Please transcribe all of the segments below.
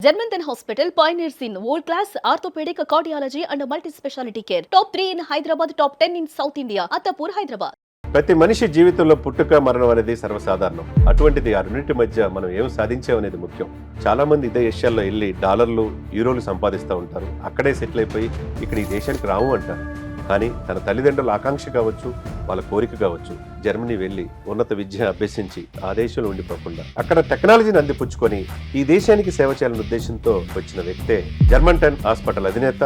Germanton Hospital pioneers in world-class orthopedic, cardiology and multi-specialty care. Top 3 in Hyderabad, top 10 in South India. Attapur, Hyderabad. ప్రతి మనిషి జీవితంలో పుట్టుక మరణం అనేది సర్వసాధారణం. అటువంటిది ఆ రెండింటి మధ్య మనం ఏం సాధించామనేది ముఖ్యం. చాలా మంది ఇదే ఏషియాలో వెళ్ళి డాలర్లు, యూరోలు సంపాదిస్తూ ఉంటారు. అక్కడే సెటిల్ అయిపోయి ఇక్కడ ఈ దేశానికి రాము అంటారు. కానీ తన తల్లిదండ్రుల ఆకాంక్ష కావచ్చు, వాళ్ళ కోరిక కావచ్చు, జర్మనీ వెళ్ళి ఉన్నత విద్య అభ్యసించి ఆ దేశంలో ఉండిపోకుండా అక్కడ టెక్నాలజీని అందిపుచ్చుకొని ఈ దేశానికి సేవ చేయాలనే ఉద్దేశంతో వచ్చిన వ్యక్తే జర్మంటన్ హాస్పిటల్ అధినేత,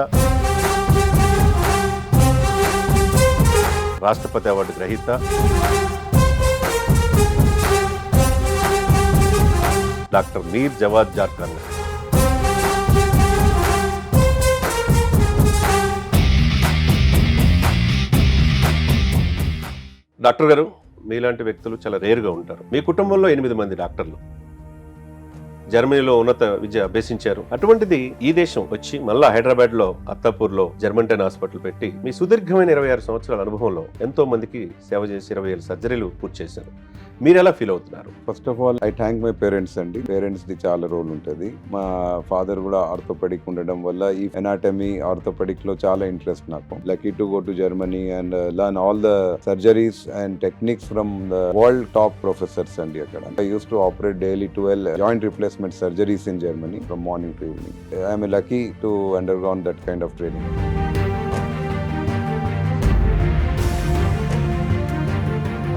రాష్ట్రపతి అవార్డు గ్రహీత, డాక్టర్ మీర్ జవాద్ జార్ఖాన్. డాక్టర్ గారు, మీలాంటి వ్యక్తులు చాలా రేరుగా ఉంటారు. మీ కుటుంబంలో 8 మంది డాక్టర్లు జర్మనీలో ఉన్నత విద్య అభ్యసించారు. అటువంటిది ఈ దేశం వచ్చి మళ్ళా హైదరాబాద్ లో అత్తాపూర్ లో జర్మంటన్ హాస్పిటల్ పెట్టి మీ సుదీర్ఘమైన 26 సంవత్సరాల అనుభవంలో ఎంతో మందికి సేవ చేసి 20,000 సర్జరీలు పూర్తి చేశారు. మీరు ఎలా ఫీల్ అవుతున్నారు? First of all I thank my parents అండి. పేరెంట్స్ ది చాలా రోల్ ఉంటుంది. మా ఫాదర్ కూడా ఆర్థోపెడిక్ ఉండడం వల్ల ఈ ఎనాటమీ ఆర్థోపెడిక్ లో చాలా ఇంట్రెస్ట్ నాకు. Lucky to go to Germany and learn all the surgeries and techniques from the world top professors అండి. అక్కడ I use to operate daily 12 joint replacement surgeries in Germany from morning to evening. I am lucky to undergone that kind of training.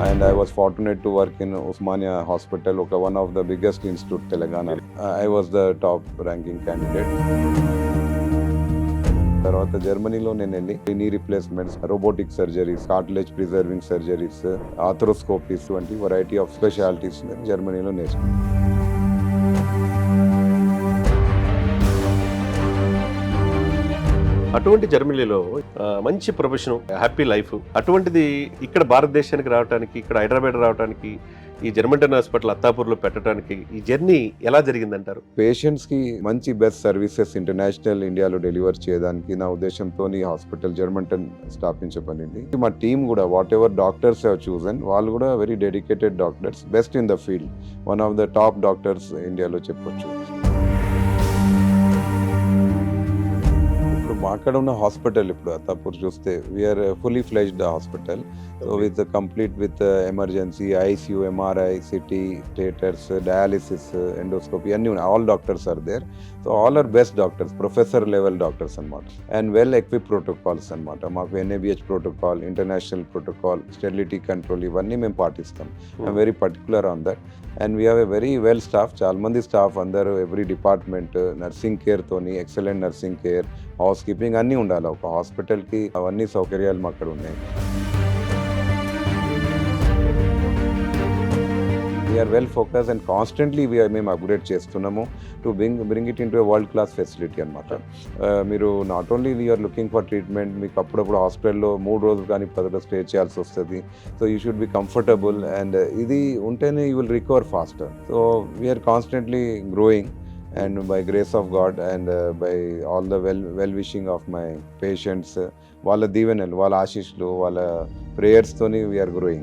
And I was fortunate to work in Osmania Hospital, one of the biggest institute Telangana. I was the top ranking candidate. తర్వాత జర్మనీలో నేను వెళ్ళి knee replacements, robotic surgeries, cartilage preserving surgeries, arthroscopies వంటి variety of specialities జర్మనీలో నేర్చుకున్నాను. అటువంటి జర్మనీలో మంచి ప్రొఫెషన్, హ్యాపీ లైఫ్, అటువంటిది ఇక్కడ భారతదేశానికి రావడానికి, ఇక్కడ హైదరాబాద్ రావడానికి, ఈ జర్మంటన్ హాస్పిటల్ అత్తాపూర్లో పెట్టడానికి ఈ జర్నీ ఎలా జరిగిందంటారు? పేషెంట్స్ కి మంచి బెస్ట్ సర్వీసెస్ ఇంటర్నేషనల్ ఇండియాలో డెలివర్ చేయడానికి నా ఉద్దేశంతో ఈ హాస్పిటల్ జర్మంటన్ స్థాపించబడింది. మా టీమ్ కూడా whatever doctors have chosen, వాళ్ళు కూడా very dedicated doctors, best in the field, one of the top doctors ఇండియాలో చెప్పొచ్చు. అక్కడ ఉన్న హాస్పిటల్ ఇప్పుడు అత్తాపూర్ చూస్తే we are fully fledged hospital. So with complete with emergency, ICU, MRI, CT, theatres, dialysis, endoscopy అన్నీ ఉన్నాయి. All doctors are there. So all are best doctors, professor level doctors అనమాట. And well equip protocols అనమాట. మాకు NABH protocol, international protocol, sterility control ఇవన్నీ మేము పాటిస్తాం. I'm very particular on that. And we have a very well staff. చాలా మంది staff అందరూ every department nursing కేర్తోని, excellent nursing care, housekeeping అన్నీ ఉండాలి ఒక హాస్పిటల్కి. అవన్నీ సౌకర్యాలు మా అక్కడ ఉన్నాయి. We're well focus and constantly మేము అప్గ్రేడ్ చేస్తున్నాము to bring it in to world class facility అనమాట. మీరు not only we're looking for treatment, మీకు అప్పుడప్పుడు హాస్పిటల్లో 3 రోజులు కానీ 10 రోజులు స్టే చేయాల్సి వస్తుంది. So you should be comfortable and ఇది ఉంటేనే you will recover faster. So we are constantly growing. And by grace of God and by all the well wishing of my patients, వాళ్ళ దీవెనలు, వాళ్ళ ఆశీస్సులు, వాళ్ళ ప్రేయర్స్ తోని we are growing.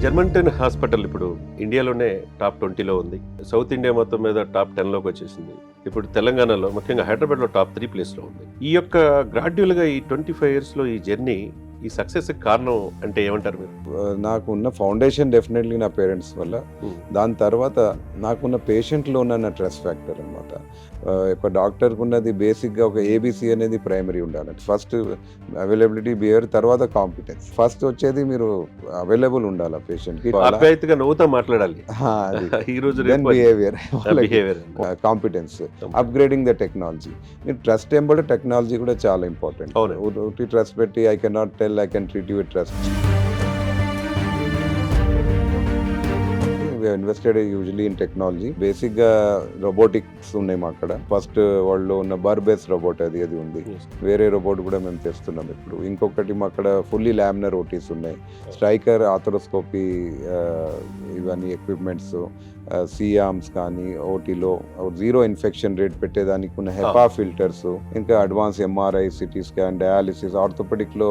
జర్మంటన్ హాస్పిటల్ ఇప్పుడు ఇండియాలోనే టాప్ 20లో ఉంది. సౌత్ ఇండియా మొత్తం మీద టాప్ 10లోకి వచ్చేసింది. ఇప్పుడు తెలంగాణలో, ముఖ్యంగా హైదరాబాద్లో టాప్ 3 ప్లేస్లో ఉంది. ఈ యొక్క గ్రాడ్యువల్గా ఈ 25 ఇయర్స్లో ఈ జర్నీ, ఈ సక్సెస్ కారణం అంటే ఏమంటారు మీరు? నాకున్న ఫౌండేషన్ డెఫినెట్లీ నా పేరెంట్స్ వల్ల. దాని తర్వాత నాకున్న పేషెంట్లో ఉన్న నా ట్రస్ట్ ఫ్యాక్టర్ అనమాట. ఒక డాక్టర్కి ఉన్నది బేసిక్గా ఒక ఏబిసి అనేది ప్రైమరీ ఉండాలి. ఫస్ట్ అవైలబిలిటీ, బిహేవియర్, తర్వాత కాంపిటెన్స్. ఫస్ట్ వచ్చేది మీరు అవైలబుల్ ఉండాలి ఆ పేషెంట్కి, నవ్వుతా మాట్లాడాలి. Behaviour, competence, upgrading the technology. మీరు ట్రస్ట్ ఏంబడి టెక్నాలజీ కూడా చాలా ఇంపార్టెంట్. ట్రస్ట్ పెట్టి I can not tell, I can treat you with trust. We invested usually in technology. Basic గా రోబోటిక్స్ ఉన్నాయి మా అక్కడ. ఫస్ట్ వరల్డ్ లో ఉన్న బర్బెస్ రోబోట్ అది ఉంది. వేరే రోబోట్ కూడా మేము తెస్తున్నాం ఇప్పుడు. ఇంకొకటి మా అక్కడ ఫుల్లీ లామినర్ ఓటీస్ ఉన్నాయి, స్ట్రైకర్ ఆథరోస్కోపీ, ఇవన్నీ ఎక్విప్మెంట్స్, సిఆర్మ్స్ కానీ ఓటీలో జీరో ఇన్ఫెక్షన్ రేట్ పెట్టేదానికి ఉన్న హెపా ఫిల్టర్స్, ఇంకా advance MRI, CT scan, dialysis, orthopedic లో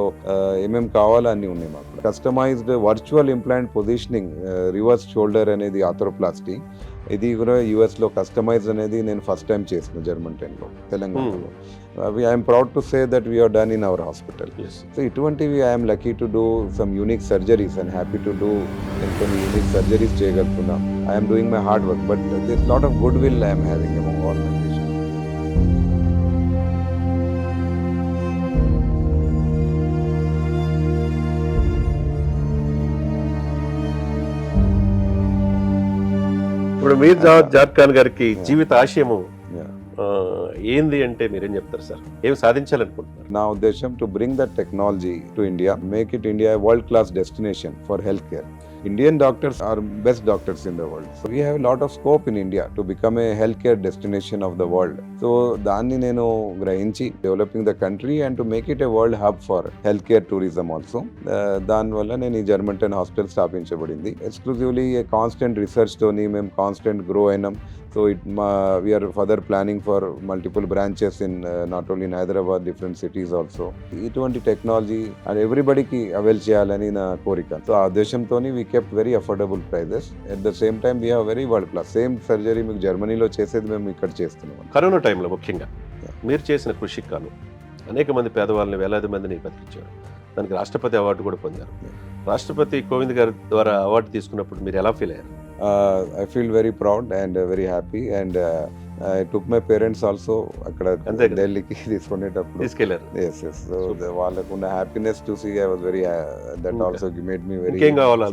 ఏమేం కావాలో అన్ని ఉన్నాయి మాకు. Customized virtual implant positioning, reverse shoulder అనేది ఆథరోప్లాస్టీ, ఇది కూడా యుఎస్ లో కస్టమైజ్ అనేది నేను ఫస్ట్ టైం చేసిన జర్మన్ 10లో తెలంగాణలో. I'm proud to say that we're done in our hospital. So ఇటువంటివి I'm lucky to do some unique surgeries and happy to do. నేను కొన్ని యూనిక్ సర్జరీస్ చేయగలుగుతున్నా. I'm doing my hard work, but this lot of good will I'm having among all my patients. ఇప్పుడు మీర్ జాద్ ఖాన్ గారికి జీవిత ఆశయము ఏంది అంటే మీరేం చెప్తారు సార్? ఏం సాధించాలనుకుంటున్నారు? నా ఉద్దేశం to bring that technology to India, make it India world class destination for health care. Indian doctors are best doctors in the world. So we have a lot of scope in India to become a healthcare destination of the world. So దాన్ని నేను గ్రహించి developing the country and to make it A world hub for health care tourism also. దానివల్ల నేను ఈ German 10 hospital స్థాపించబడింది. Exclusively constant research తోని మేము constant grow అయినాం. So we are further planning for multiple branches in not only in Hyderabad, different cities also. ఇటువంటి technology and ఎవ్రీబడికి avail చేయాలని నా కోరిక. సో ఆ ఉద్దేశంతోని we kept very affordable prices. At the same time we have very world class. Same surgery మీకు జర్మనీలో చేసేది మేము ఇక్కడ చేస్తున్నాం. కరోనా టైంలో ముఖ్యంగా మీరు చేసిన కృషికి గాను అనేక మంది పేదవాళ్ళని, వేలాది మందిని బతికించారు. దానికి రాష్ట్రపతి అవార్డు కూడా పొందారు. రాష్ట్రపతి కోవింద్ గారి ద్వారా అవార్డు తీసుకున్నప్పుడు మీరు ఎలా ఫీల్ అయ్యారు? I feel very proud and very happy, and I took my parents also అక్కడ ఢిల్లీకి తీసుకునేటప్పుడు తీసుకెళ్లారు. సో వాళ్ళకు ఉన్న happiness to see I was very, that also made me very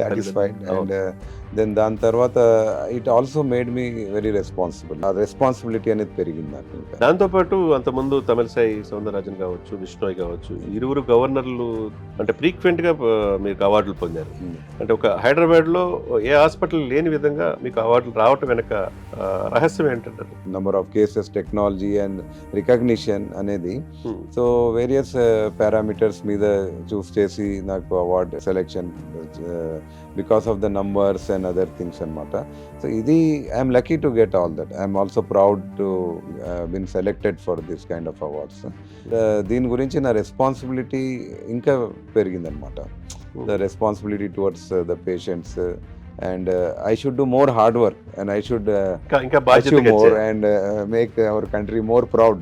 satisfied. And then దాని తర్వాత it also made me very responsible. ఆ responsibility అనేది పెరిగింది నాకు. దాంతోపాటు అంతకుముందు తమిళసై సౌందరరాజన్ కావచ్చు, విష్ణోయ్ కావచ్చు, ఇరువురు గవర్నర్లు అంటే ఫ్రీక్వెంట్ గా మీకు అవార్డులు పొందారు. అంటే ఒక హైదరాబాద్ లో ఏ హాస్పిటల్ లేని విధంగా మీకు అవార్డులు రావటం వెనక రహస్యం ఏంటంటారు? Number of cases, technology and recognition అనేది. సో వేరియస్ పారామీటర్స్ మీద చూస్ చేసి నాకు award selection because of the numbers and other things అనమాట. సో ఇది I'm lucky to get all that. I'm also proud to been selected for this kind of awards. దీని గురించి నా responsibility ఇంకా పెరిగిందనమాట. The responsibility towards the patients, and I should do more hard work, and I should achieve more and make our country more proud.